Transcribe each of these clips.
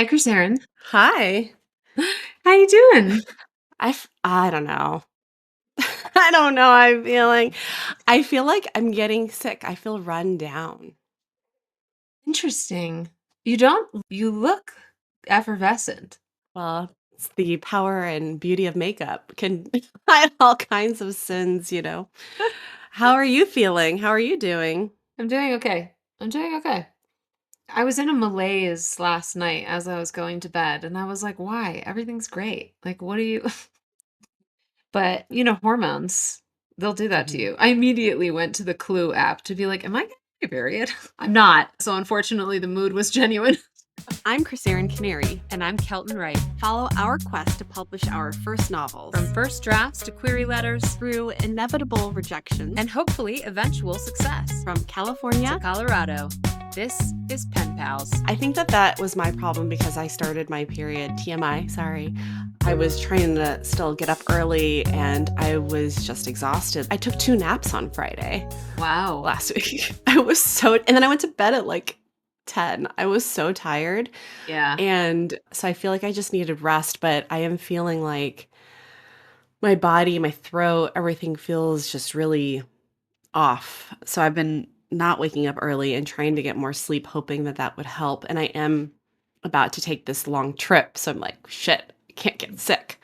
Hi, Krisserin. Hi. How you doing? I don't know. I don't know how I'm feeling. I feel like I'm getting sick. I feel run down. Interesting. You look effervescent. Well, it's the power and beauty of makeup can hide all kinds of sins. How are you feeling? How are you doing? I'm doing okay. I'm doing okay. I was in a malaise last night as I was going to bed, and I was like, why? Everything's great. Like, what are you? But, hormones, they'll do that to Mhm. you. I immediately went to the Clue app to be like, am I getting my period? I'm not. So, unfortunately, the mood was genuine. I'm Krisserin Canary. And I'm Kelton Wright. Follow our quest to publish our first novels From first drafts to query letters through inevitable rejections and hopefully eventual success. from California To Colorado. This is Pen Pals. I think that was my problem because I started my period, TMI, sorry. I was trying to still get up early and I was just exhausted. I took 2 naps on Friday Wow. last week. And then I went to bed at like 10. I was so tired. Yeah. And so I feel like I just needed rest, but I am feeling like my body, my throat, everything feels just really off. So I've been not waking up early and trying to get more sleep, hoping that that would help. And I am about to take this long trip, so I'm like, shit, I can't get sick.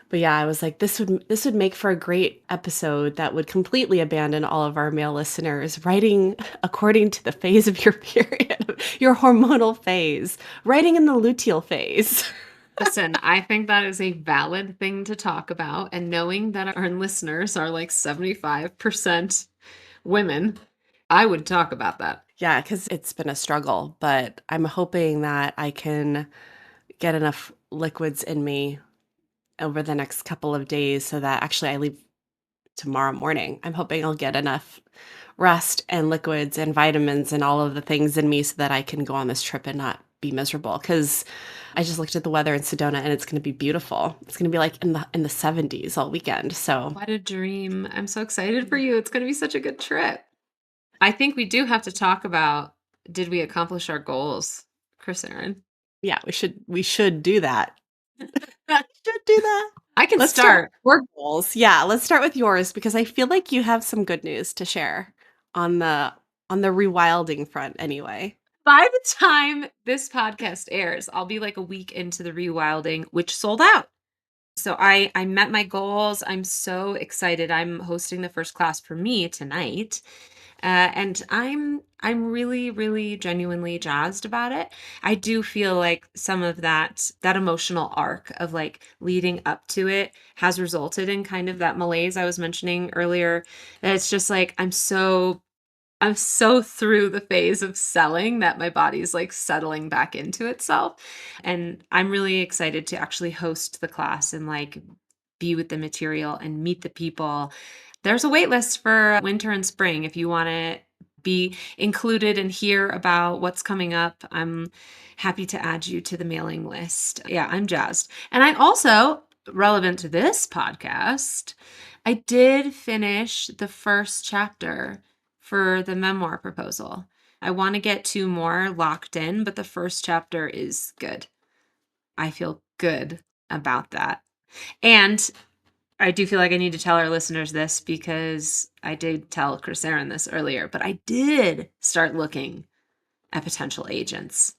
But yeah, I was like, this would make for a great episode that would completely abandon all of our male listeners, writing according to the phase of your period, your hormonal phase, writing in the luteal phase. Listen, I think that is a valid thing to talk about. And knowing that our listeners are like 75% women, I would talk about that. Yeah, because it's been a struggle, but I'm hoping that I can get enough liquids in me over the next couple of days so that actually I leave tomorrow morning. I'm hoping I'll get enough rest and liquids and vitamins and all of the things in me so that I can go on this trip and not be miserable. Because I just looked at the weather in Sedona and it's going to be beautiful. It's going to be like in the 70s all weekend. So What a dream. I'm so excited for you. It's going to be such a good trip. I think we do have to talk about, did we accomplish our goals, Chris Aaron? yeah, we should do that. Should do that. I can Let's start with start. your goals. Yeah, let's start with yours because I feel like you have some good news to share on the rewilding front anyway. By the time this podcast airs, I'll be like a week into the rewilding, which sold out. So I met my goals. I'm so excited. I'm hosting the first class for me tonight. And I'm really, really genuinely jazzed about it. I do feel like some of that emotional arc of like leading up to it has resulted in kind of that malaise I was mentioning earlier. That it's just like I'm so through the phase of selling that my body's like settling back into itself. And I'm really excited to actually host the class and like be with the material and meet the people. There's a wait list for winter and spring if you want to be included and hear about what's coming up. I'm happy to add you to the mailing list. Yeah, I'm jazzed. And I also, relevant to this podcast, I did finish the first chapter for the memoir proposal. I want to get 2 more locked in, but the first chapter is good. I feel good about that. And I do feel like I need to tell our listeners this because I did tell Chris Aaron this earlier, but I did start looking at potential agents.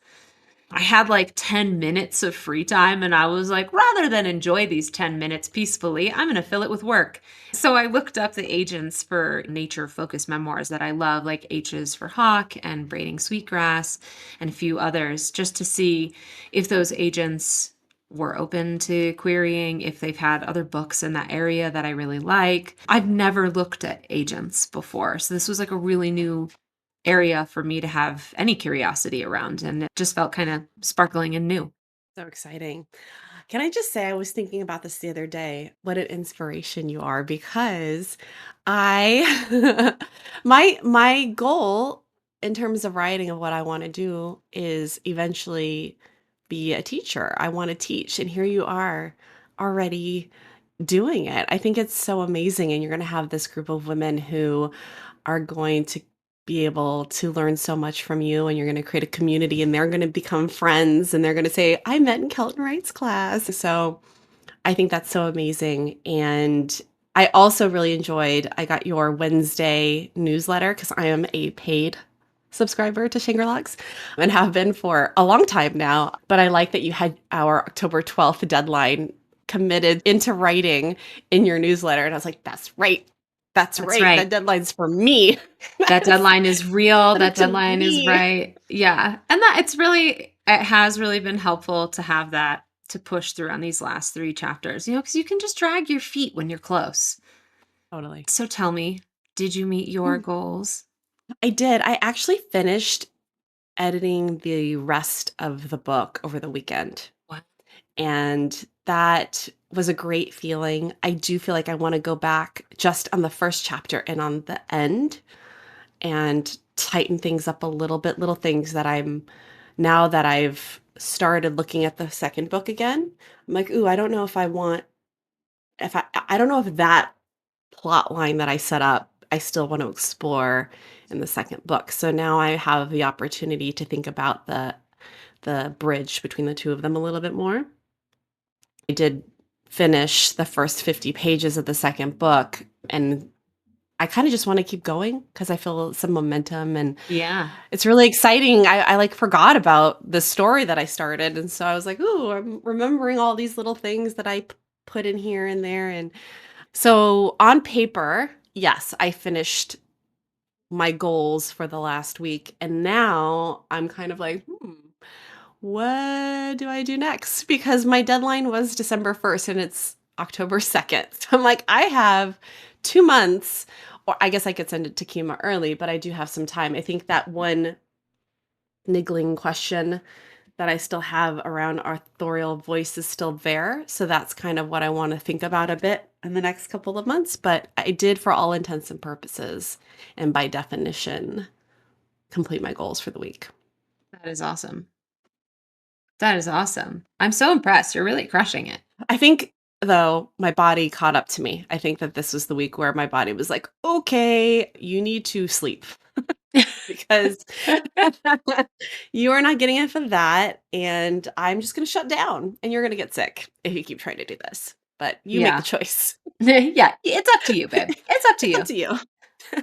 I had like 10 minutes of free time and I was like, rather than enjoy these 10 minutes peacefully, I'm going to fill it with work. So I looked up the agents for nature focused memoirs that I love, like H's for Hawk and Braiding Sweetgrass and a few others, just to see if those agents were open to querying, if they've had other books in that area that I really like. I've never looked at agents before. So this was like a really new area for me to have any curiosity around, and it just felt kind of sparkling and new. So exciting. Can I just say I was thinking about this the other day. What an inspiration you are because I my goal in terms of writing of what I want to do is eventually be a teacher. I want to teach and here you are already doing it. I think it's so amazing and you're going to have this group of women who are going to be able to learn so much from you, and you're going to create a community and they're going to become friends and they're going to say, I met in Kelton Wright's class. So I think that's so amazing. And I also really enjoyed, I got your Wednesday newsletter because I am a paid subscriber to Shingerlocks and have been for a long time now. But I like that you had our October 12th deadline committed into writing in your newsletter. And I was like, that's right. That's That's right. right. That deadline's for me. That deadline is real. Put it That to deadline is me. right. Yeah. And that it has really been helpful to have that to push through on these last 3 chapters, because you can just drag your feet when you're close. Totally. So tell me, did you meet your Mm. goals? I did. I actually finished editing the rest of the book over the weekend. What? And that was a great feeling. I do feel like I want to go back just on the first chapter and on the end and tighten things up a little bit, little things that now that I've started looking at the second book again, I'm like, ooh, I don't know if I want, if I don't know if that plot line that I set up, I still want to explore in the second book. So now I have the opportunity to think about the bridge between the two of them a little bit more. I did finish the first 50 pages of the second book, and I kind of just want to keep going because I feel some momentum and Yeah. it's really exciting. I like forgot about the story that I started. And so I was like, ooh, I'm remembering all these little things that put in here and there. And so on paper, yes, I finished my goals for the last week. And now I'm kind of like, what do I do next? Because my deadline was December 1st and it's October 2nd. So I'm like, I have 2 months, or I guess I could send it to Kima early, but I do have some time. I think that one niggling question that I still have around authorial voice is still there. So that's kind of what I want to think about a bit in the next couple of months. But I did, for all intents and purposes, and by definition, complete my goals for the week. That is awesome. That is awesome. I'm so impressed. You're really crushing it. I think, though, my body caught up to me. I think that this was the week where my body was like, okay, you need to sleep because you are not getting enough of that. And I'm just going to shut down and you're going to get sick if you keep trying to do this. But you make the Yeah. choice. Yeah, it's up to you, babe. It's up to It's up you. to you.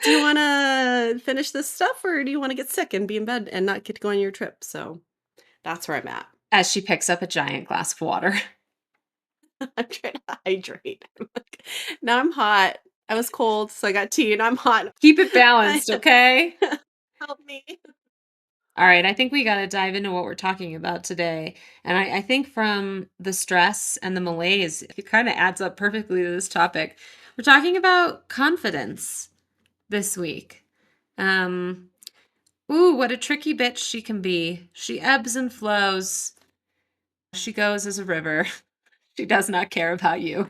Do you want to finish this stuff or do you want to get sick and be in bed and not get to go on your trip? So that's where I'm at. As she picks up a giant glass of water. I'm trying to hydrate. Now I'm hot. I was cold, so I got tea, and I'm hot. Keep it balanced, okay? Help me. All right, I think we got to dive into what we're talking about today. And I think from the stress and the malaise, it kind of adds up perfectly to this topic. We're talking about confidence this week. Um, ooh, what a tricky bitch she can be. She ebbs and flows. She goes as a river. She does not care about you.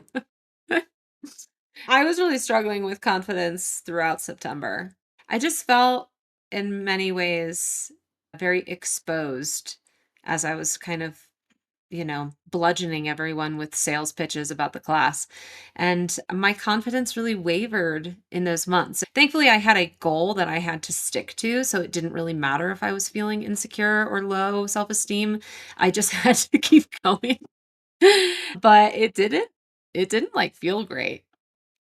I was really struggling with confidence throughout September. I just felt in many ways very exposed as I was kind of, bludgeoning everyone with sales pitches about the class. And my confidence really wavered in those months. Thankfully, I had a goal that I had to stick to. So it didn't really matter if I was feeling insecure or low self esteem. I just had to keep going. But it didn't like feel great.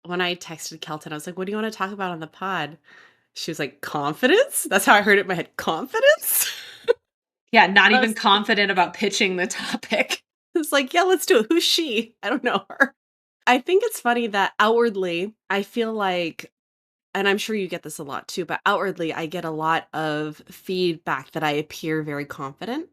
When I texted Kelton, I was like, "What do you want to talk about on the pod?" She was like, "Confidence." That's how I heard it in my head. Confidence. Yeah, not I even was, confident about pitching the topic. it's like, yeah, let's do it. Who's she? I don't know her. I think it's funny that outwardly, I feel like, and I'm sure you get this a lot too, but outwardly, I get a lot of feedback that I appear very confident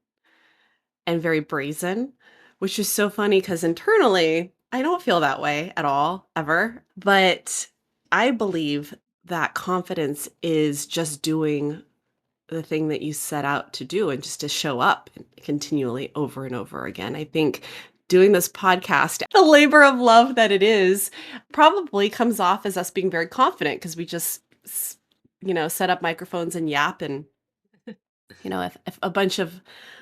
and very brazen, which is so funny because internally, I don't feel that way at all, ever. But I believe that confidence is just doing the thing that you set out to do and just to show up continually over and over again. I think doing this podcast, the labor of love that it is, probably comes off as us being very confident because we just, set up microphones and yap. And, if a bunch of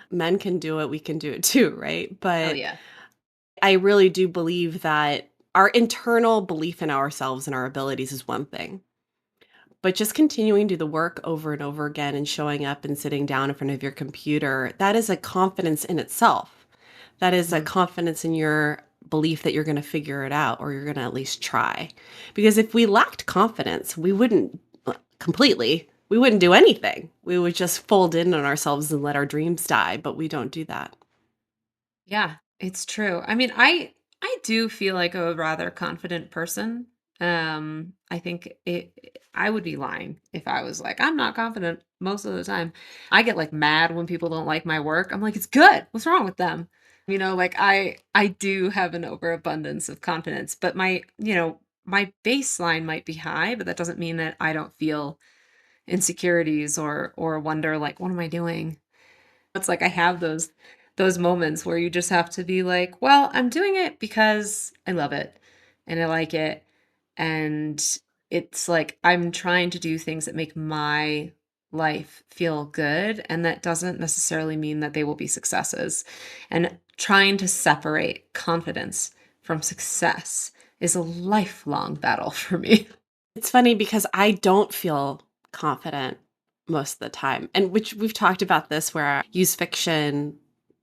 men can do it, we can do it too, right? Oh, But yeah. I really do believe that our internal belief in ourselves and our abilities is one thing. But just continuing to do the work over and over again and showing up and sitting down in front of your computer, that is a confidence in itself. That is a Mhm. confidence in your belief that you're going to figure it out or you're going to at least try. Because if we lacked confidence, we wouldn't completely, we wouldn't do anything. We would just fold in on ourselves and let our dreams die, but we don't do that. Yeah, it's true. I mean, I do feel like a rather confident person. I think I would be lying if I was like, I'm not confident most of the time. I get like mad when people don't like my work. I'm like, it's good. What's wrong with them? Like I do have an overabundance of confidence, but my baseline might be high, but that doesn't mean that I don't feel insecurities or wonder like, what am I doing? It's like I have those moments where you just have to be like, "Well, I'm doing it because I love it and I like it." And it's like I'm trying to do things that make my life feel good, and that doesn't necessarily mean that they will be successes. And trying to separate confidence from success is a lifelong battle for me. It's funny because I don't feel confident most of the time. And which we've talked about this where I use fiction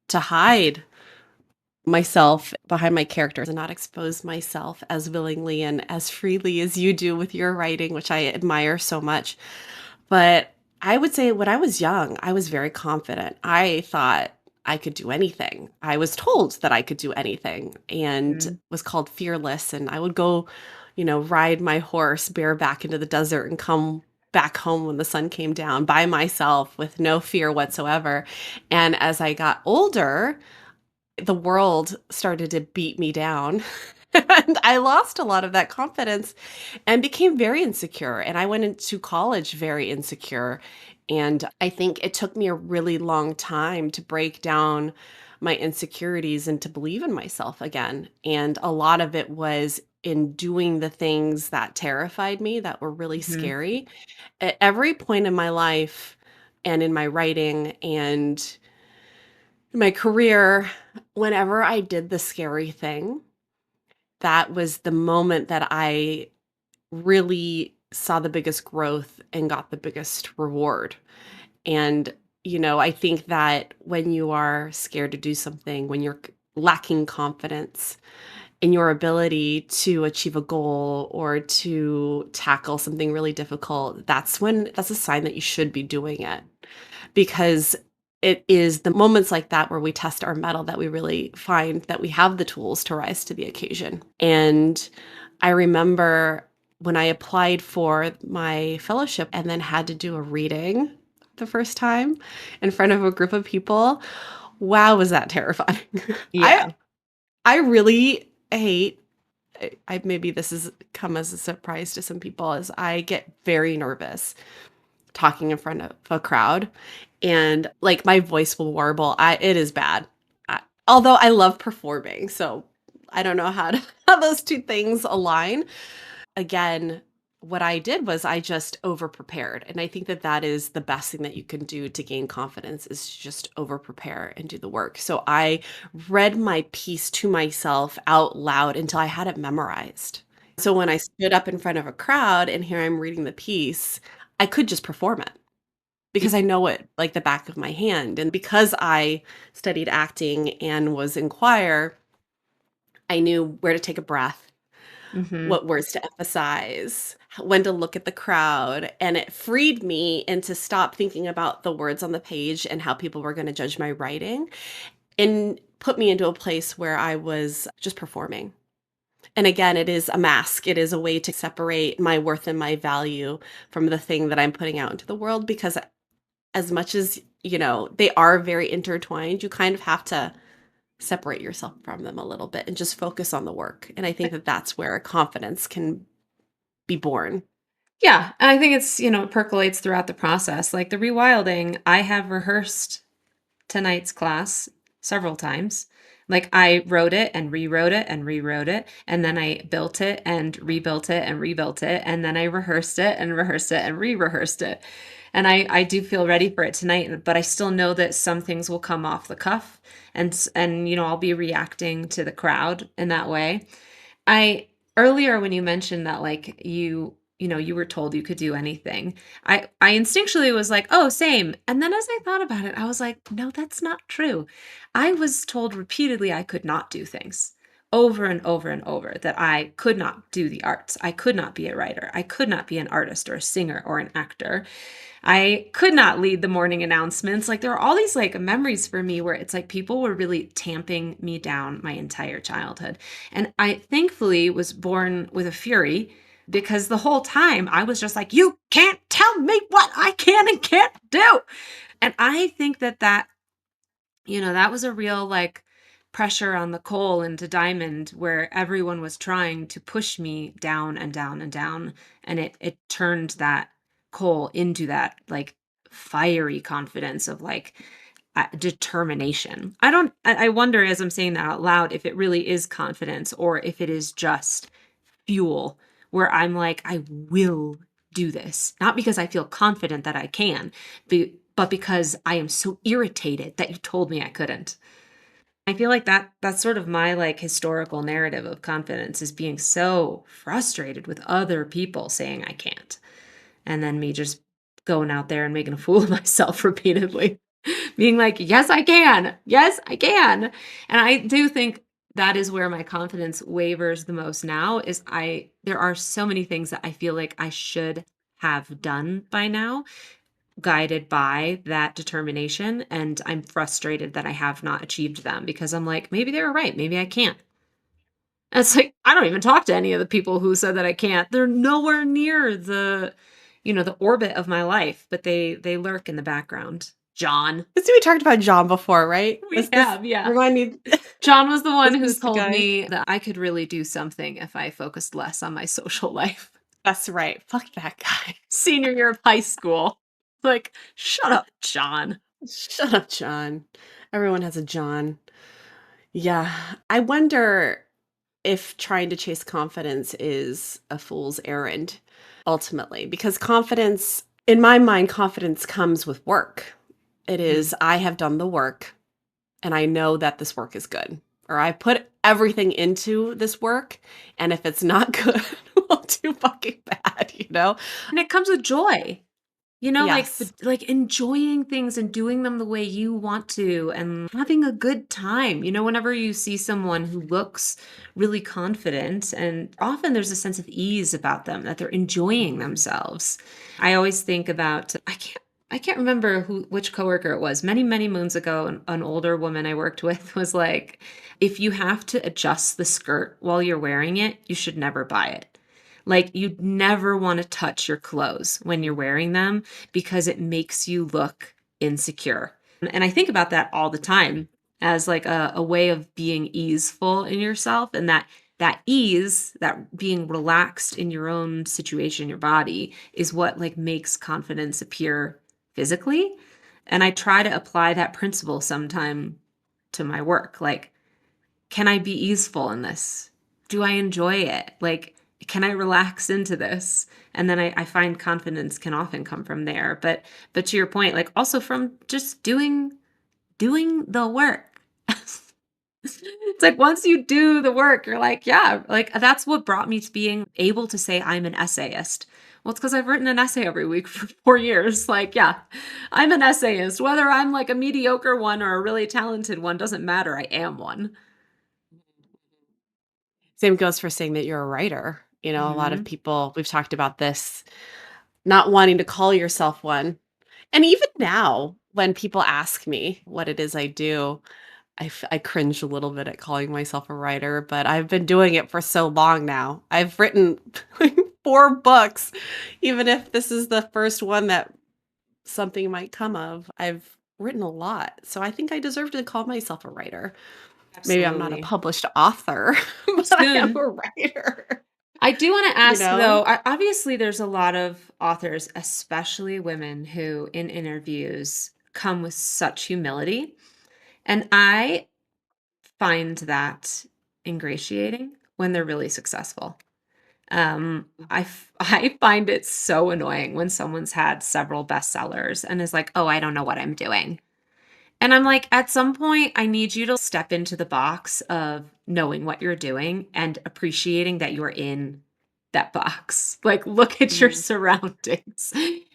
to hide myself behind my characters and not expose myself as willingly and as freely as you do with your writing, which I admire so much. But I would say when I was young, I was very confident. I thought I could do anything. I was told that I could do anything and Mhm. was called fearless. And I would go, ride my horse bareback into the desert and come back home when the sun came down by myself with no fear whatsoever. And as I got older, the world started to beat me down. And I lost a lot of that confidence and became very insecure. And I went into college very insecure. And I think it took me a really long time to break down my insecurities and to believe in myself again. And a lot of it was in doing the things that terrified me, that were really Mhm. scary. At every point in my life and in my writing and my career, whenever I did the scary thing, that was the moment that I really saw the biggest growth and got the biggest reward. And, I think that when you are scared to do something, when you're lacking confidence in your ability to achieve a goal or to tackle something really difficult, that's a sign that you should be doing it because it is the moments like that where we test our mettle that we really find that we have the tools to rise to the occasion. And I remember when I applied for my fellowship and then had to do a reading the first time in front of a group of people. Wow, was that terrifying. I Yeah. I really hate I maybe this has come as a surprise to some people as I get very nervous talking in front of a crowd and like my voice will warble. It is bad. Although I love performing, so I don't know how to how those two things align. Again, what I did was I just over prepared, and I think that that is the best thing that you can do to gain confidence is to just over prepare and do the work. So I read my piece to myself out loud until I had it memorized. So when I stood up in front of a crowd and here I'm reading the piece, I could just perform it Y because I know it like the back of my hand. And because I studied acting and was in choir, I knew where to take a breath, Mhm. what words to emphasize, when to look at the crowd. And it freed me and to stop thinking about the words on the page and how people were going to judge my writing and put me into a place where I was just performing. And again, it is a mask. It is a way to separate my worth and my value from the thing that I'm putting out into the world because as much as, they are very intertwined, you kind of have to separate yourself from them a little bit and just focus on the work. And I think that that's where confidence can be born. Yeah, and I think it percolates throughout the process. Like the rewilding, I have rehearsed tonight's class several times. Like I wrote it and rewrote it and rewrote it, and then I built it and rebuilt it and rebuilt it, and then I rehearsed it and rehearsed it and re-rehearsed it. And I do feel ready for it tonight, but I still know that some things will come off the cuff and I'll be reacting to the crowd in that way. I Earlier when you mentioned that like you were told you could do anything. I instinctually was like, "Oh, same." And then as I thought about it, I was like, "No, that's not true." I was told repeatedly I could not do things over and over and over, that I could not do the arts. I could not be a writer. I could not be an artist or a singer or an actor. I could not lead the morning announcements. Like there are all these like memories for me where it's like people were really tamping me down my entire childhood. And I thankfully was born with a fury because the whole time I was just like, you can't tell me what I can and can't do. And I think that was a real like pressure on the coal into diamond where everyone was trying to push me down and down and down. And it turned that coal into that like fiery confidence of like determination. I wonder as I'm saying that out loud if it really is confidence or if it is just fuel where I'm like, I will do this. Not because I feel confident that I can, but because I am so irritated that you told me I couldn't. I feel like that's sort of my like historical narrative of confidence is being so frustrated with other people saying I can't. And then me just going out there and making a fool of myself repeatedly. Being like, "Yes, I can. Yes, I can." And I do think that is where my confidence wavers the most now is there are so many things that I feel like I should have done by now, guided by that determination, and I'm frustrated that I have not achieved them because I'm like, "Maybe they were right. Maybe I can't." And it's like, I don't even talk to any of the people who said that I can't. They're nowhere near the orbit of my life, but they lurk in the background. John. I see we talked about John before, right? We Was this have, yeah. remind me John was the one was who this the told guy? me that I could really do something if I focused less on my social life. That's right. Fuck that guy. Senior year of high school. Like, shut up, John. Shut up, John. Everyone has a John. Yeah. I wonder if trying to chase confidence is a fool's errand ultimately, because confidence, in my mind, confidence comes with work. It Mm. is, I have done the work and I know that this work is good, or I put everything into this work. And if it's not good, well, too fucking bad, you know? And it comes with joy. Like Yes. like enjoying things and doing them the way you want to and having a good time. Whenever you see someone who looks really confident and often there's a sense of ease about them that they're enjoying Mhm. themselves. I always think about I can't remember which coworker it was. Many, many moons ago, an older woman I worked with was like, if you have to adjust the skirt while you're wearing it, you should never buy it. Like, you'd never wanna touch your clothes when you're wearing them because it makes you look insecure. And I think about that all the time as, like, a way of being easeful in yourself and that ease, that being relaxed in your own situation, your body, is what, like, makes confidence appear physically. And I try to apply that principle sometime to my work. Like, can I be easeful in this? Do I enjoy it? Like, can I relax into this? And then I find confidence can often come from there. But to your point, like also from just doing the work. It's like once you do the work, you're like, yeah, like that's what brought me to being able to say I'm an essayist. Well, it's because I've written an essay every week for 4 years. Like, yeah, I'm an essayist. Whether I'm like a mediocre one or a really talented one doesn't matter. I am one. Same goes for saying that you're a writer. You know, a lot of Mhm. people, we've talked about this, not wanting to call yourself one. And even now, when people ask me what it is I do, I cringe a little bit at calling myself a writer, but I've been doing it for so long now. I've written like 4 books, even if this is the first one that something might come of. I've written a lot, so I think I deserve to call myself a writer. Maybe I'm not a Absolutely. published author, but I am Soon. a writer, I do wanna you ask know? though, obviously there's a lot of authors, especially women, who in interviews come with such humility, and I find that ingratiating when they're really successful. I find it so annoying when someone's had several bestsellers and is like, "Oh, I don't know what I'm doing." And I'm like, at some point, I need you to step into the box of knowing what you're doing and appreciating that you're in that box. Like, look at your Mhm. surroundings.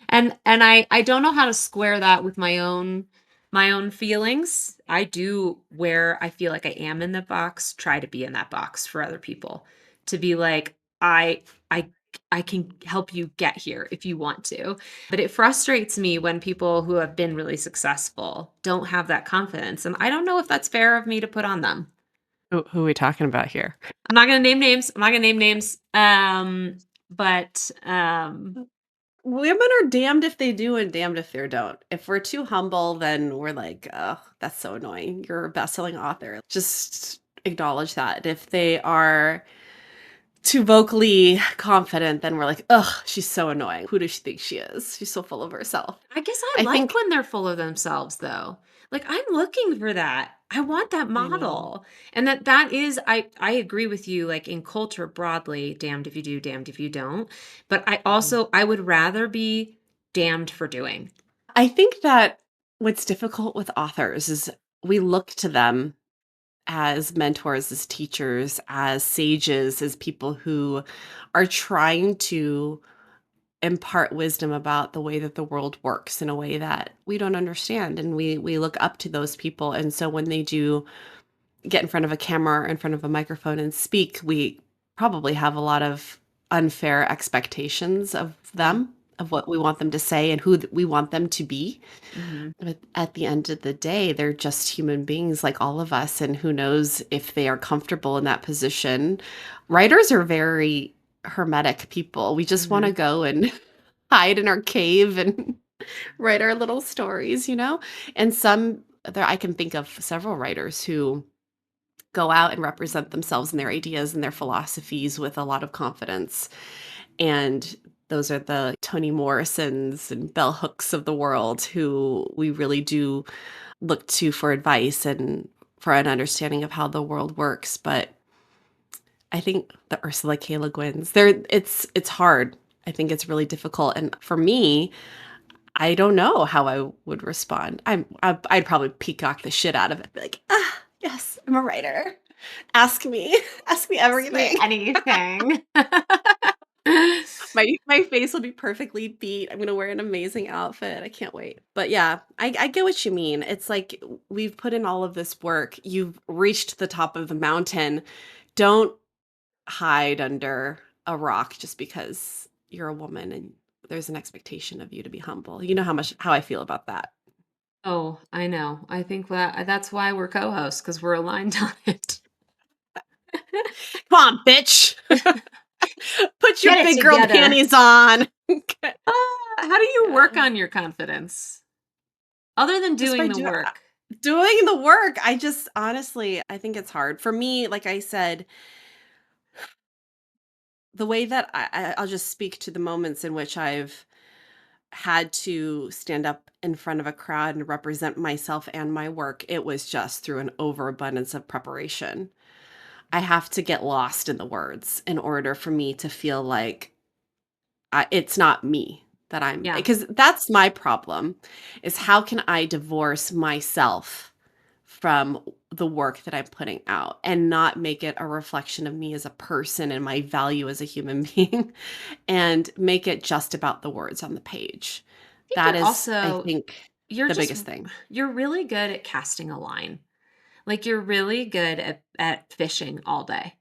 And I don't know how to square that with my own feelings. I do, where I feel like I am in the box, try to be in that box for other people. To be like, I I can help you get here if you want to. But it frustrates me when people who have been really successful don't have that confidence. And I don't know if that's fair of me to put on them. Who are we talking about here? I'm not gonna name names. I'm not gonna name names. But Women are damned if they do and damned if they don't. If we're too humble, then we're like, "Oh, that's so annoying. You're a best-selling author." Just acknowledge that. If they are too vocally confident, then we're like, "Ugh, she's so annoying. Who does she think she is? She's so full of herself." I guess I I like think when they're full of themselves though. Like, I'm looking for that. I want that I know. model. And that is, I agree with you, like, in culture broadly, damned if you do, damned if you don't. But Mhm. I would rather be damned for doing. I think that what's difficult with authors is we look to them as mentors, as teachers, as sages, as people who are trying to impart wisdom about the way that the world works in a way that we don't understand, and we look up to those people. And so when they do get in front of a camera or in front of a microphone and speak, we probably have a lot of unfair expectations of Mhm. them, of what we want them to say and who we want them to be. Mhm. But at the end of the day, they're just human beings like all of us, and who knows if they are comfortable in that position. Writers are very hermetic people. We just want to Mhm. go and hide in our cave and write our little stories, you know? And some there I can think of several writers who go out and represent themselves and their ideas and their philosophies with a lot of confidence. And those are the Toni Morrisons and Bell Hooks of the world who we really do look to for advice and for an understanding of how the world works. But I think the Ursula K. Le Guin's, it's hard. I think it's really difficult. And for me, I don't know how I would respond. I'd probably peacock the shit out of it. Be like, ah, yes, I'm a writer. Ask me, ask me Ask me everything. anything. My face will be perfectly beat. I'm gonna wear an amazing outfit. I can't wait. But yeah, I get what you mean. It's like we've put in all of this work. You've reached the top of the mountain. Don't hide under a rock just because you're a woman and there's an expectation of you to be humble. You know how I feel about that. Oh, I know. I think that's why we're co-hosts, because we're aligned on it. Come on, bitch. Put your Get it big girl together. panties on. How do you Yeah. work on your confidence? Other than Just by doing the work. doing the work. I just honestly, I think it's hard. For me, like I said, the way that I'll just speak to the moments in which I've had to stand up in front of a crowd and represent myself and my work. It was just through an overabundance of preparation. I have to get lost in the words in order for me to feel like it's not me that I'm, Yeah. because that's my problem, is how can I divorce myself from the work that I'm putting out and not make it a reflection of me as a person and my value as a human being, and make it just about the words on the page. I think That you're is, I also think, you're the just biggest thing. you're really good at casting a line. Like, you're really good at fishing all day.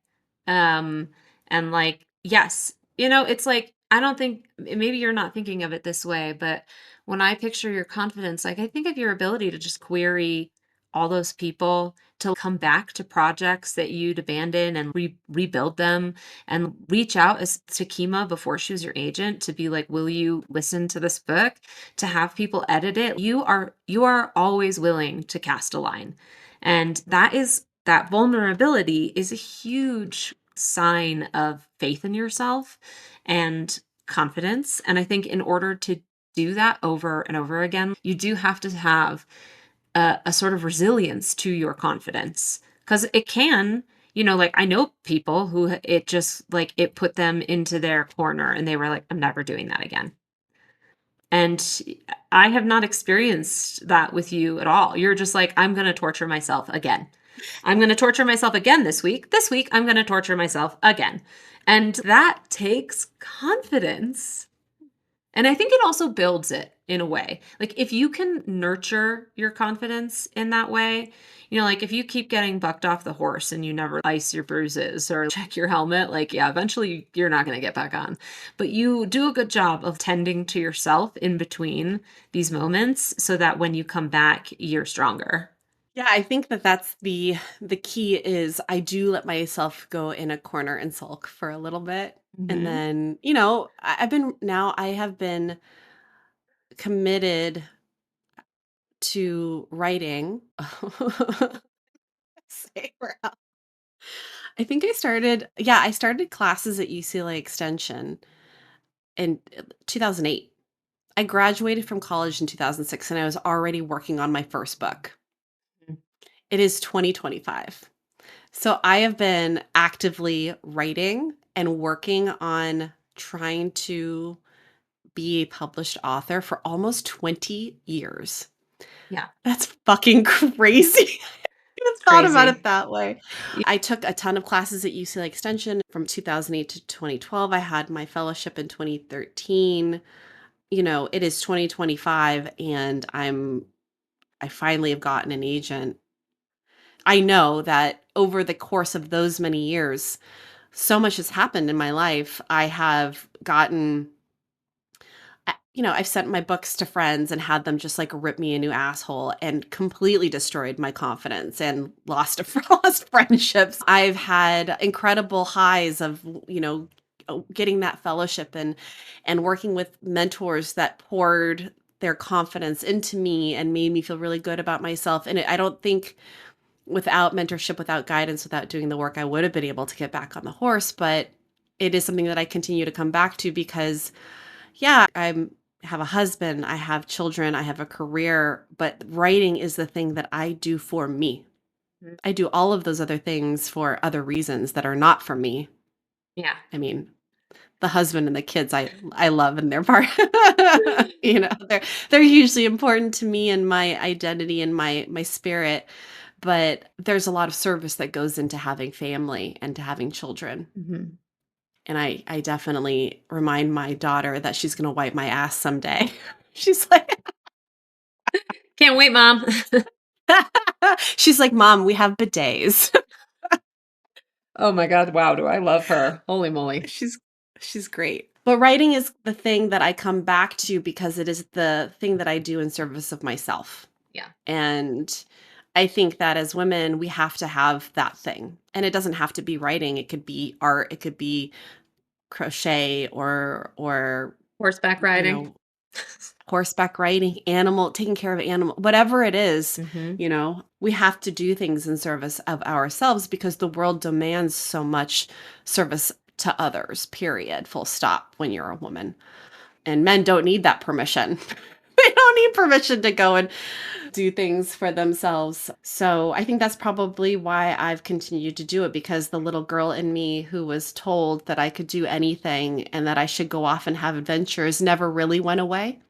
Um, and, like, yes, it's like, I don't think maybe you're not thinking of it this way, but when I picture your confidence, like, I think of your ability to just query all those people, to come back to projects that you'd abandon and rebuild them, and reach out as to Kima before she was your agent to be like, "Will you listen to this book?" To have people edit it. You are always willing to cast a line. And that vulnerability is a huge sign of faith in yourself and confidence. And I think in order to do that over and over again, you do have to have a sort of resilience to your confidence, because it can, like, I know people who it just, like, it put them into their corner and they were like, I'm never doing that again. And I have not experienced that with you at all. You're just like, I'm going to torture myself again. I'm going to torture myself again this week. This week, I'm going to torture myself again. And that takes confidence. And I think it also builds it in a way. Like if you can nurture your confidence in that way, like if you keep getting bucked off the horse and you never ice your bruises or check your helmet, like, yeah, eventually you're not going to get back on. But you do a good job of tending to yourself in between these moments so that when you come back, you're stronger. Yeah, I think that that's the key is I do let myself go in a corner and sulk for a little bit. And Hmm. then, I have been committed to writing. Say we're out. I started classes at UCLA Extension in 2008. I graduated from college in 2006 and I was already working on my first book. It is 2025. So I have been actively writing and working on trying to be a published author for almost 20 years. Yeah, That's fucking crazy. I haven't it's thought about crazy. it that way. Y- I took a ton of classes at UCLA Extension from 2008 to 2012. I had my fellowship in 2013. It is 2025 and I finally have gotten an agent. I know that over the course of those many years, so much has happened in my life. I've sent my books to friends and had them just like rip me a new asshole and completely destroyed my confidence and lost friendships. I've had incredible highs of, getting that fellowship and working with mentors that poured their confidence into me and made me feel really good about myself. And I don't think without mentorship, without guidance, without doing the work, I would have been able to get back on the horse. But it is something that I continue to come back to because, yeah, have a husband, I have children, I have a career, but writing is the thing that I do for me. Mhm. I do all of those other things for other reasons that are not for me. Yeah. I mean, the husband and the kids I love and they're part they're hugely important to me and my identity and my spirit, but there's a lot of service that goes into having family and to having children. Mhm. And I definitely remind my daughter that she's going to wipe my ass someday. She's like Can't wait, mom. she's like, "Mom, we have bidets." Oh my God. Wow. Do I love her? Holy moly. She's she's great. But writing is the thing that I come back to because it is the thing that I do in service of myself. Yeah. And I think that as women, we have to have that thing. And it doesn't have to be writing. It could be art, it could be crochet or Horseback you riding. know, horseback riding, taking care of animal, whatever it is, Mhm. we have to do things in service of ourselves because the world demands so much service to others, period, full stop, when you're a woman. And men don't need that permission. They don't need permission to go and do things for themselves. So I think that's probably why I've continued to do it because the little girl in me who was told that I could do anything and that I should go off and have adventures never really went away.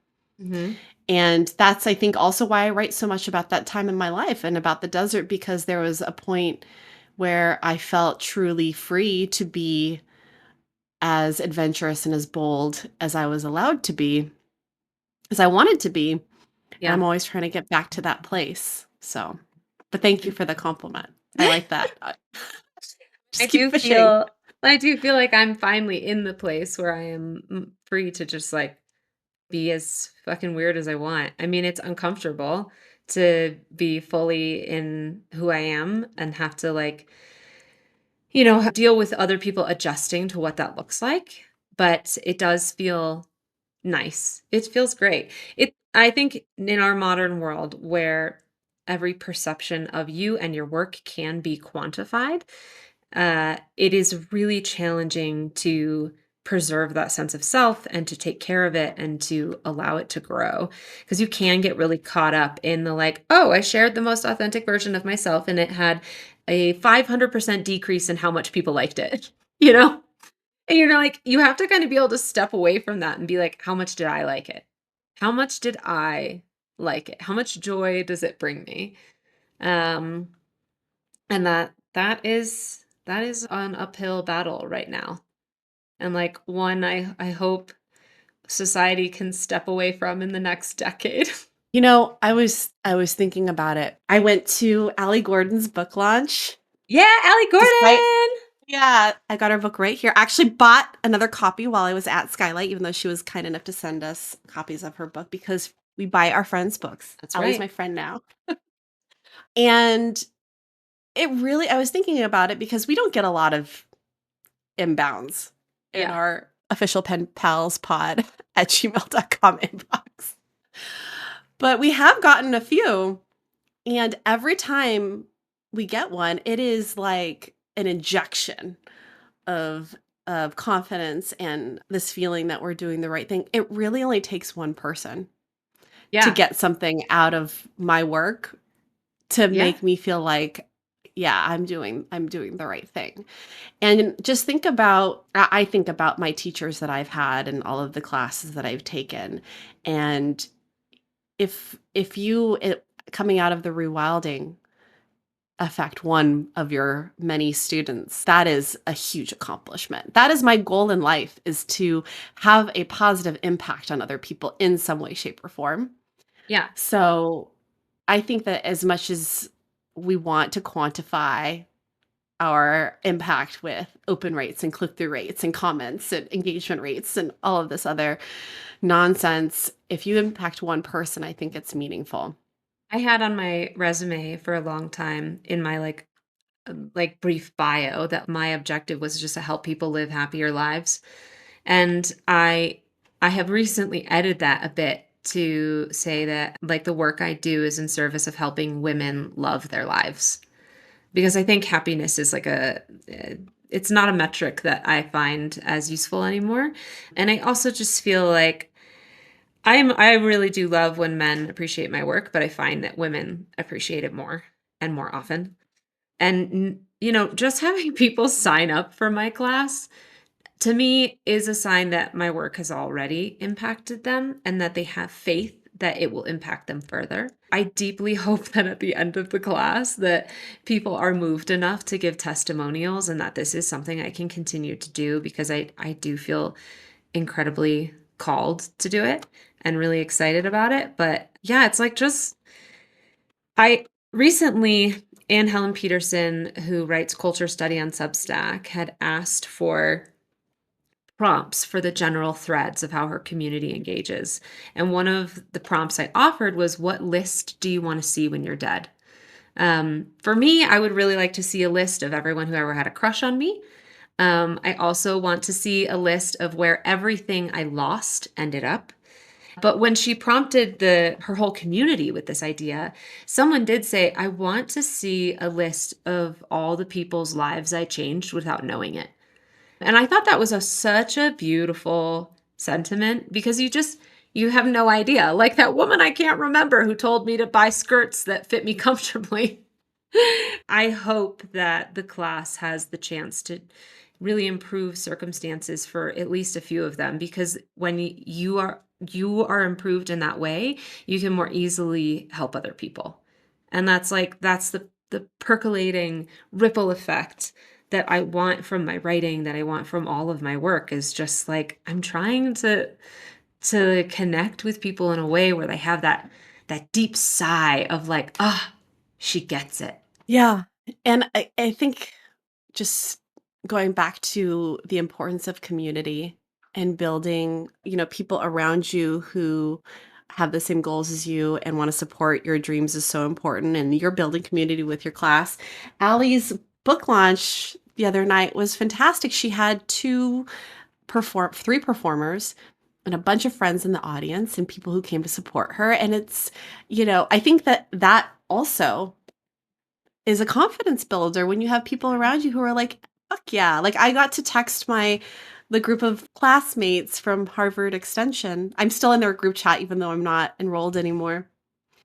Mhm. And that's, I think, also why I write so much about that time in my life and about the desert, because there was a point where I felt truly free to be as adventurous and as bold as I was allowed to be, as I wanted to be. And I'm Yeah. always trying to get back to that place. So, but thank you for the compliment. I like that. I Just keep do fishing. feel I do feel like I'm finally in the place where I am free to just like be as fucking weird as I want. I mean, it's uncomfortable to be fully in who I am and have to like, deal with other people adjusting to what that looks like, but it does feel nice. It feels great. I think in our modern world where every perception of you and your work can be quantified, it is really challenging to preserve that sense of self and to take care of it and to allow it to grow. Because you can get really caught up in the like, oh, I shared the most authentic version of myself and it had a 500% decrease in how much people liked it, you know? And you're like, you have to kind of be able to step away from that and be like, how much did I like it? How much did I like it? How much joy does it bring me? Um, and that is an uphill battle right now. And like one I hope society can step away from in the next decade. I was thinking about it. I went to Allie Gordon's book launch Yeah, Ellie despite Gordon. Yeah, I got her book right here. I actually bought another copy while I was at Skylight, even though she was kind enough to send us copies of her book because we buy our friends' books. That's Allie's right. my friend now. And I was thinking about it because we don't get a lot of inbounds in Yeah. our official pen pals pod at gmail.com inbox. But we have gotten a few. And every time we get one, it is like an injection of confidence and this feeling that we're doing the right thing. It really only takes one person to Yeah. get something out of my work to Yeah. make me feel like, yeah, I'm doing the right thing. And just think about I think about my teachers that I've had and all of the classes that I've taken. And if you coming out of the rewilding affect one of your many students, that is a huge accomplishment. That is my goal in life, is to have a positive impact on other people in some way, shape, or form. Yeah. So I think that as much as we want to quantify our impact with open rates and click-through rates and comments and engagement rates and all of this other nonsense, if you impact one person, I think it's meaningful. I had on my resume for a long time in my like brief bio that my objective was just to help people live happier lives. And I have recently edited that a bit to say that like the work I do is in service of helping women love their lives. Because I think happiness is like it's not a metric that I find as useful anymore. And I also just feel like I really do love when men appreciate my work, but I find that women appreciate it more and more often. And just having people sign up for my class to me is a sign that my work has already impacted them and that they have faith that it will impact them further. I deeply hope that at the end of the class that people are moved enough to give testimonials and that this is something I can continue to do because I do feel incredibly called to do it and really excited about it. But yeah, it's like just I recently Anne Helen Peterson, who writes culture study on Substack, had asked for prompts for the general threads of how her community engages. And one of the prompts I offered was, what list do you want to see when you're dead? For me, I would really like to see a list of everyone who ever had a crush on me. I also want to see a list of where everything I lost ended up. But when she prompted her whole community with this idea, someone did say, I want to see a list of all the people's lives I changed without knowing it. And I thought that was such a beautiful sentiment because you have no idea. Like that woman I can't remember who told me to buy skirts that fit me comfortably. I hope that the class has the chance to really improve circumstances for at least a few of them because when you are improved in that way, you can more easily help other people. And that's the percolating ripple effect that I want from my writing, that I want from all of my work is just like I'm trying to connect with people in a way where they have that deep sigh of like, ah, she gets it. Yeah. And I think just going back to the importance of community and building, people around you who have the same goals as you and want to support your dreams is so important. And you're building community with your class. Allie's book launch the other night was fantastic. She had three performers and a bunch of friends in the audience and people who came to support her. And I think that also is a confidence builder when you have people around you who are like, "Fuck yeah." Like, I got to text the group of classmates from Harvard Extension. I'm still in their group chat even though I'm not enrolled anymore.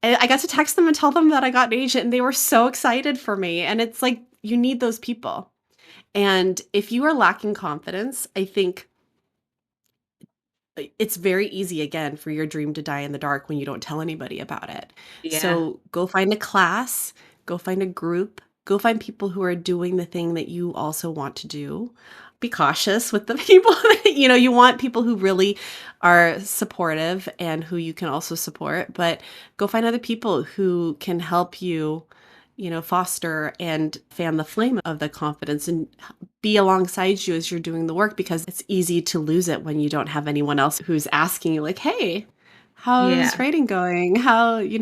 And I got to text them and tell them that I got an agent, and they were so excited for me, and it's like, you need those people. And if you are lacking confidence, I think it's very easy again for your dream to die in the dark when you don't tell anybody about it. Yeah. So go find a class, go find a group, go find people who are doing the thing that you also want to do. Be cautious with the people that, you want people who really are supportive and who you can also support, but go find other people who can help you, foster and fan the flame of the confidence and be alongside you as you're doing the work, because it's easy to lose it when you don't have anyone else who's asking you like, "Hey, how's Yeah. writing going? How is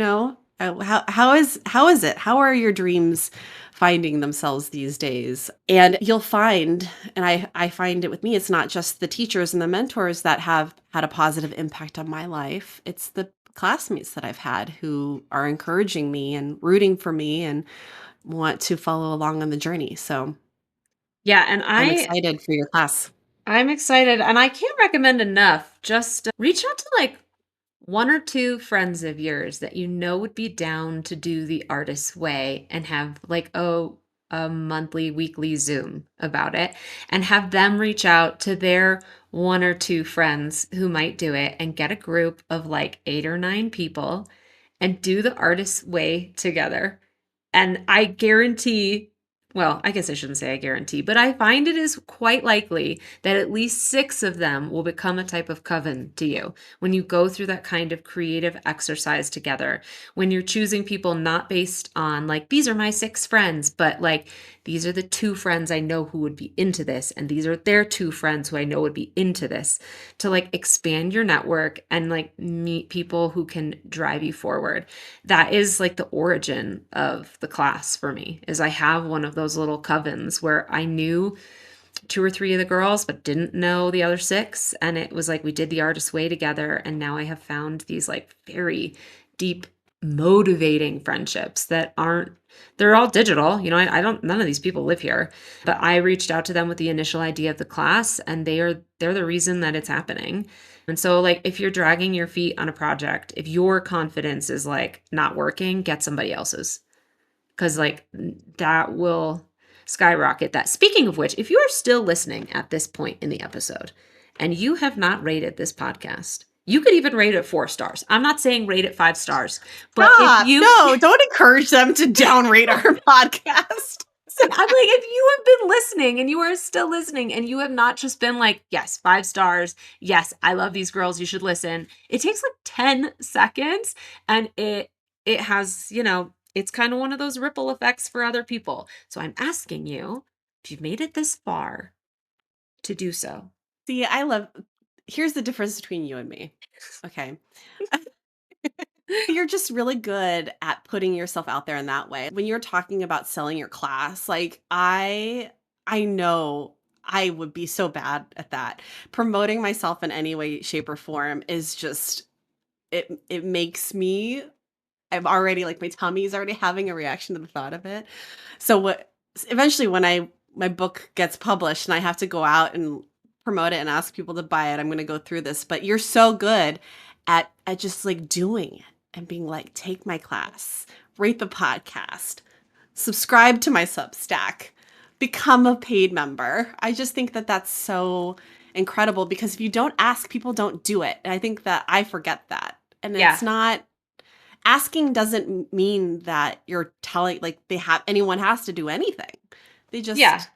it? How are your dreams finding themselves these days?" And you'll find, and I find it with me, it's not just the teachers and the mentors that have had a positive impact on my life. It's the classmates that I've had who are encouraging me and rooting for me and want to follow along on the journey. So Yeah, and I'm excited for your class. I'm excited, and I can't recommend enough. Just reach out to like one or two friends of yours that you know would be down to do the artist's way and have like a monthly, weekly Zoom about it and have them reach out to their one or two friends who might do it and get a group of like 8 or 9 people and do the artist's way together. And I guarantee, well, I guess I shouldn't say I guarantee, but I find it is quite likely that at least 6 of them will become a type of coven to you when you go through that kind of creative exercise together. When you're choosing people not based on like, these are my 6 friends, but like, these are the 2 friends I know who would be into this, and these are their 2 friends who I know would be into this, to like expand your network and like meet people who can drive you forward. That is like the origin of the class for me, is I have one of those little covens where I knew 2 or 3 of the girls but didn't know the other 6, and it was like we did the artist way together, and now I have found these like very deep motivating friendships that aren't, they're all digital, I don't, none of these people live here, but I reached out to them with the initial idea of the class, and they're the reason that it's happening. And so, like, if you're dragging your feet on a project, if your confidence is like not working, get somebody else's, because like that will skyrocket that. Speaking of which, if you are still listening at this point in the episode and you have not rated this podcast, you could even rate it 4 stars. I'm not saying rate it 5 stars, but if Stop. you No, don't encourage them to downrate our podcast. I'm like, if you have been listening and you are still listening and you have not just been like, yes, 5 stars, yes, I love these girls, you should listen. It takes like 10 seconds, and it has, it's kind of one of those ripple effects for other people. So I'm asking you, if you've made it this far, to do so. See, here's the difference between you and me. Okay. You're just really good at putting yourself out there in that way. When you're talking about selling your class, like I know I would be so bad at that. Promoting myself in any way, shape, or form is just it makes me, I'm already like, my tummy's already having a reaction to the thought of it. So what eventually when my book gets published and I have to go out and promote it and ask people to buy it, I'm going to go through this. But you're so good at just like doing it and being like, take my class, rate the podcast, subscribe to my Substack, become a paid member. I just think that that's so incredible, because if you don't ask, people don't do it. And I think that I forget that. And Yeah. it's not, asking doesn't mean that you're telling like anyone has to do anything. They Yeah. just,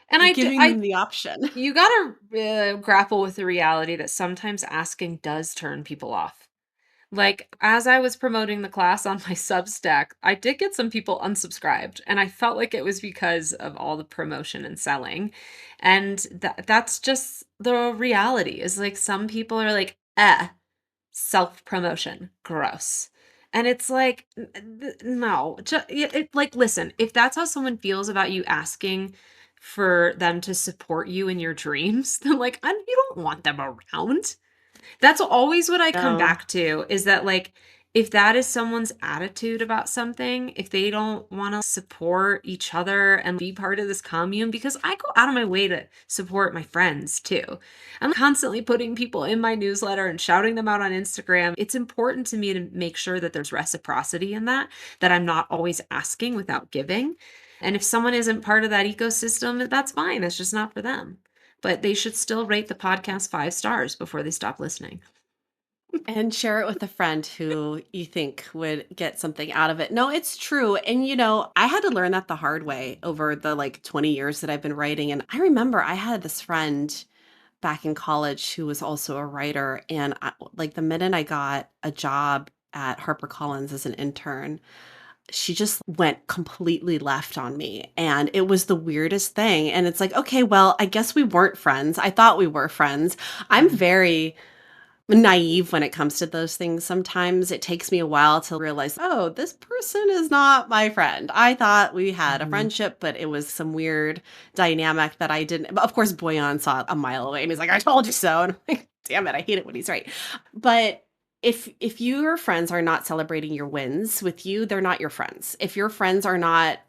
And you're giving I them the option. you got to grapple with the reality that sometimes asking does turn people off. Like, as I was promoting the class on my Substack, I did get some people unsubscribed, and I felt like it was because of all the promotion and selling. And that's just the reality, is like some people are like, self-promotion, gross. And it's like, no, like, listen, if that's how someone feels about you asking for them to support you in your dreams, then like, you don't want them around. That's always what I come No. back to, is that, like, if that is someone's attitude about something, if they don't wanna support each other and be part of this commune, because I go out of my way to support my friends too. I'm constantly putting people in my newsletter and shouting them out on Instagram. It's important to me to make sure that there's reciprocity in that, that I'm not always asking without giving. And if someone isn't part of that ecosystem, that's fine, that's just not for them. but they should still rate the podcast 5 stars before they stop listening. And share it with a friend who you think would get something out of it. No, it's true. And I had to learn that the hard way over the like 20 years that I've been writing. And I remember I had this friend back in college who was also a writer. And like the minute I got a job at HarperCollins as an intern, she just went completely left on me. And it was the weirdest thing. And it's like, okay, well, I guess we weren't friends. I thought we were friends. I'm Mm, very naive when it comes to those things. Sometimes it takes me a while to realize, oh, this person is not my friend. I thought we had a mhm. friendship, but it was some weird dynamic that I didn't. But of course, Boyan saw it a mile away and he's like, I told you so. And I'm like, damn it, I hate it when he's right. But if your friends are not celebrating your wins with you, they're not your friends. If your friends are not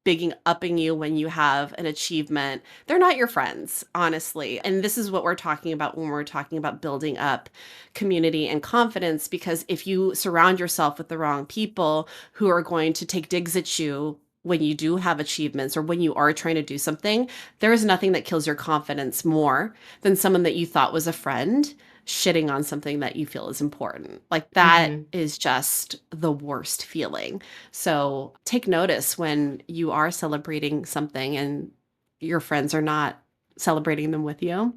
bigging upping you when you have an achievement, they're not your friends, honestly. And this is what we're talking about when we're talking about building up community and confidence, because if you surround yourself with the wrong people who are going to take digs at you when you do have achievements or when you are trying to do something, there is nothing that kills your confidence more than someone that you thought was a friend shitting on something that you feel is important. Like that Mhm. is just the worst feeling. So take notice when you are celebrating something and your friends are not celebrating them with you.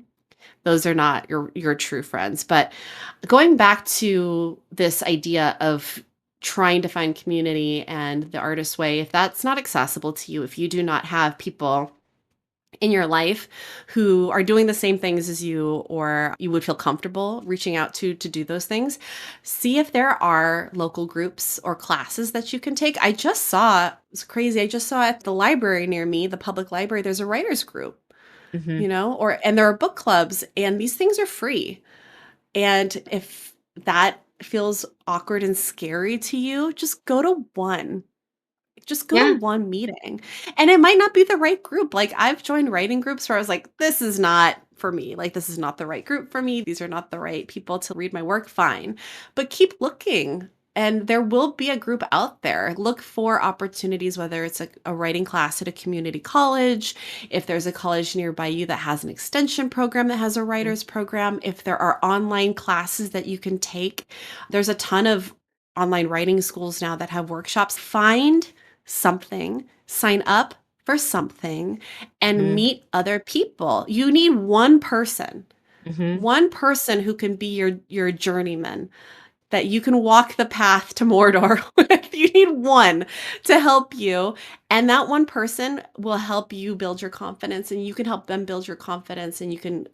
Those are not your true friends. But going back to this idea of trying to find community and the artist way, if that's not accessible to you, if you do not have people in your life who are doing the same things as you or you would feel comfortable reaching out to do those things, see if there are local groups or classes that you can take. I just saw, it's crazy, I just saw at the library near me, the public library, there's a writers group, Mhm. or and there are book clubs and these things are free. And if that feels awkward and scary to you, just go to one. Just go to Yeah. one meeting, and it might not be the right group. Like, I've joined writing groups where I was like, "This is not for me. Like, this is not the right group for me. These are not the right people to read my work." Fine, but keep looking, and there will be a group out there. Look for opportunities, whether it's a writing class at a community college, if there's a college nearby you that has an extension program that has a Mhm. writers program, if there are online classes that you can take. There's a ton of online writing schools now that have workshops. Find something, sign up for something, and Mhm. meet other people. You need Mhm. one person who can be your journeyman that you can walk the path to Mordor with. You need one to help you, and that one person will help you build your confidence, and you can help them build your confidence, and you can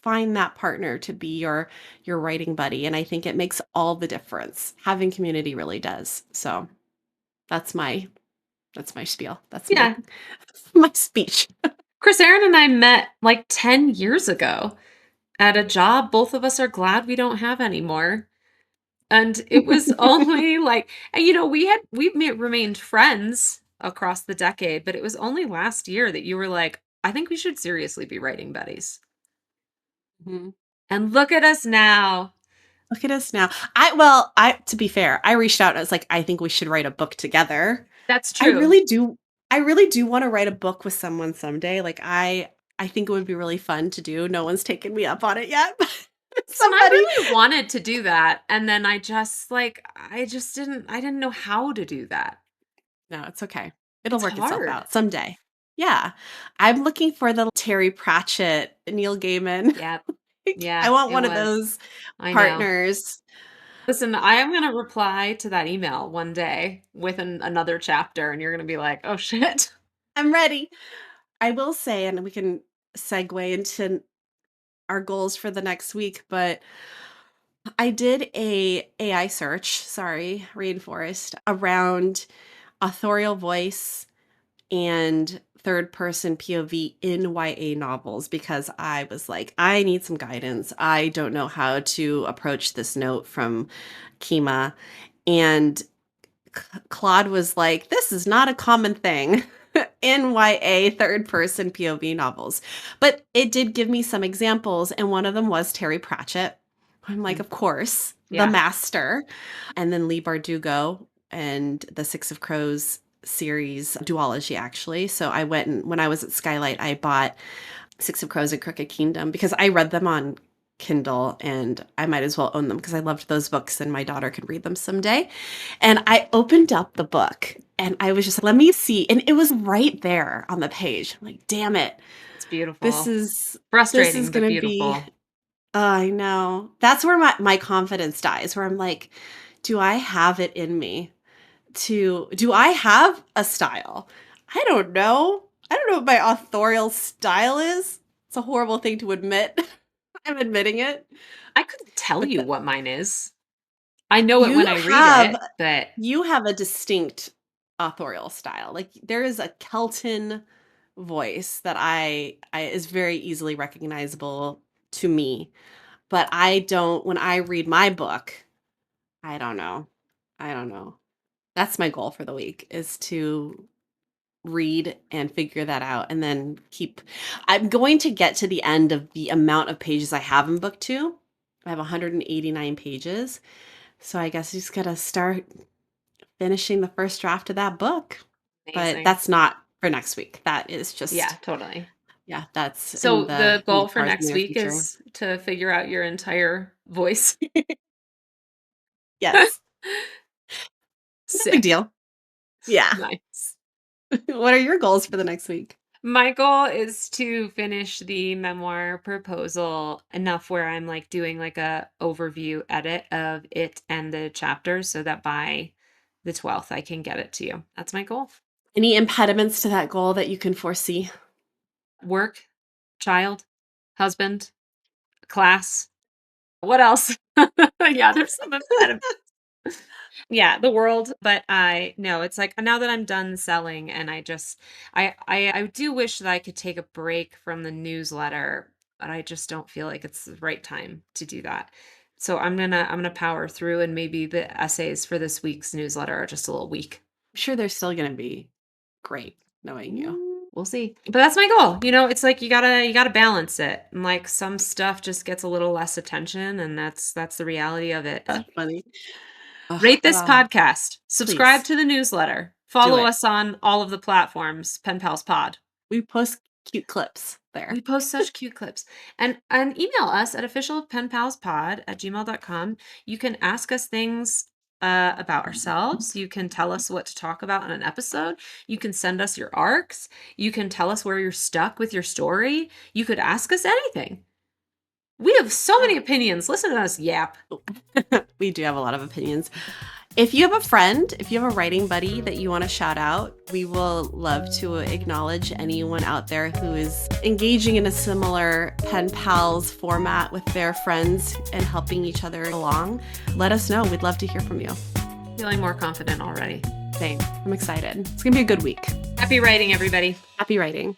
find that partner to be your writing buddy. And I think it makes all the difference. Having community really does. So that's my that's my spiel. That's my Yeah. my speech. Krisserin and I met, like, 10 years ago at a job both of us are glad we don't have anymore, and it was only, like and, we've remained friends across the decade, but it was only last year that you were like, "I think we should seriously be writing buddies." Mhm. And look at us now. Look at us now. I to be fair, I reached out and I was like, "I think we should write a book together." That's I true. really do I really do wanna write a book with someone someday. Like, I think it would be really fun to do. No one's taken me up on it yet, but Listen, I somebody. really wanted to do that, and then I didn't know how to do that. No, it's okay. It'll It's work itself hard. out someday. Yeah. I'm looking for the Terry Pratchett, Neil Gaiman. Yep. Like, I Yeah, want it one of was. those I know. partners. Listen, I am gonna reply to that email one day with another chapter, and you're gonna be like, "Oh, shit." I'm ready. I will say, and we can segue into our goals for the next week, but I did a AI search, sorry, rainforest, around authorial voice and third person POV in YA novels because I was like, I need some guidance. I don't know how to approach this note from Kima. And Claude was like, this is not a common thing in YA third person POV novels. But it did give me some examples, and one of them was Terry Pratchett. I'm like, Mm, of course, the yeah. master. And then Lee Bardugo and the Six of Crows series duology, actually. So I went and when I was at Skylight, I bought Six of Crows and Crooked Kingdom, because I read them on Kindle and I might as well own them because I loved those books and my daughter could read them someday. And I opened up the book and I was just like, let me see. And it was right there on the page. I'm like, damn it. It's This beautiful. is this is Frustrating, but gonna be beautiful. I know. That's where my confidence dies, where I'm like, do I have it in me do I have a style? I don't know. I don't know what my authorial style is. It's a horrible thing to admit. I'm admitting it. I couldn't tell But you what mine is. I know it you when I read have it, but you have a distinct authorial style. Like there is a Kelton voice that I is very easily recognizable to me. But I don't when I read my book, I don't know. I don't know. That's my goal for the week is to read and figure that out and then keep I'm going to get to the end of the amount of pages I have in book 2. I have 189 pages. So I guess I just got to start finishing the first draft of that book. But amazing. that's not for next week. That is Yeah, just totally. yeah, that's So the in the goal for cards in the next near week future. is to figure out your entire voice. Yes. No big Sick. deal. Yeah. Nice. What are your goals for the next week? My goal is to finish the memoir proposal enough where I'm like doing like a overview edit of it and the chapters so that by the 12th I can get it to you. That's my goal. Any impediments to that goal that you can foresee? Work, child, husband, class. What else? Yeah, there's some impediments. Yeah, the world, but I no, it's like now that I'm done selling and I just I do wish that I could take a break from the newsletter, but I just don't feel like it's the right time to do that. So I'm gonna power through and maybe the essays for this week's newsletter are just a little weak. I'm sure they're still gonna be great knowing you. We'll see. But that's my goal. It's like you gotta balance it. And like some stuff just gets a little less attention and that's the reality of it. That's funny. Ugh, Rate this well, podcast, subscribe please to the newsletter, do follow it. us on all of the platforms, Pen Pals Pod. We post cute clips We there. post such cute clips. And email us at officialpenpalspod@gmail.com. You can ask us things about ourselves. You can tell us what to talk about in an episode. You can send us your arcs. You can tell us where you're stuck with your story. You could ask us anything. We have so many Oh. opinions. Listen to us yap. We do have a lot of opinions. If you have a friend, if you have a writing buddy that you want to shout out, we will love to acknowledge anyone out there who is engaging in a similar pen pals format with their friends and helping each other along. Let us know. We'd love to hear from you. Feeling more confident already. Same. I'm excited. It's going to be a good week. Happy writing, everybody. Happy writing.